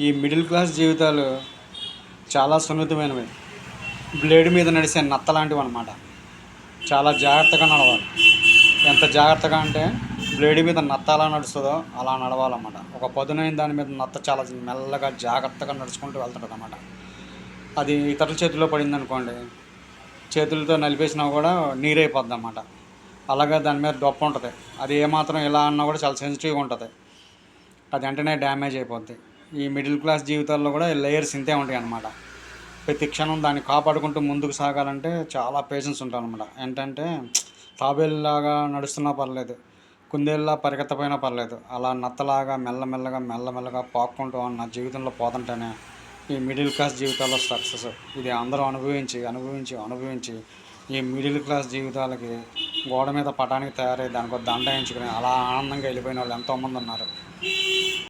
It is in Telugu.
ఈ మిడిల్ క్లాస్ జీవితాలు చాలా సున్నితమైనవి. బ్లేడ్ మీద నడిచే నత్త లాంటివి అన్నమాట. చాలా జాగ్రత్తగా నడవాలి. ఎంత జాగ్రత్తగా అంటే బ్లేడ్ మీద నత్త ఎలా నడుస్తుందో అలా నడవాలన్నమాట. ఒక పదునైన దాని మీద నత్త చాలా మెల్లగా జాగ్రత్తగా నడుచుకుంటూ వెళ్తుంటుంది అన్నమాట. అది ఇతరుల చేతిలో పడింది అనుకోండి, చేతులతో నలిపేసినా కూడా నీరైపోద్ది అన్నమాట. అలాగే దాని మీద డొప్ప ఉంటుంది. అది ఏమాత్రం ఇలా అన్నా కూడా చాలా సెన్సిటివ్గా ఉంటుంది. అది వెంటనే డ్యామేజ్ అయిపోద్ది. ఈ మిడిల్ క్లాస్ జీవితాల్లో కూడా లేయర్స్ ఇంతే ఉంటాయి అన్నమాట. ప్రతి క్షణం దాన్ని కాపాడుకుంటూ ముందుకు సాగాలంటే చాలా పేషెన్స్ ఉండాలన్నమాట. ఏంటంటే తాబేలులాగా నడుస్తున్నా పర్లేదు, కుందేలులా పరిగెత్తపోయినా పర్లేదు, అలా నత్తలాగా మెల్లమెల్లగా మెల్లమెల్లగా పాక్కుంటూ నా జీవితంలో పోతుంటేనే ఈ మిడిల్ క్లాస్ జీవితాల్లో సక్సెస్. ఇది అందరూ అనుభవించి అనుభవించి అనుభవించి ఈ మిడిల్ క్లాస్ జీవితాలకి గోడ మీద పటానికి తయారై దానికి ఒక దండ ఎంచుకుని అలా ఆనందంగా వెళ్ళిపోయిన వాళ్ళు ఎంతోమంది ఉన్నారు.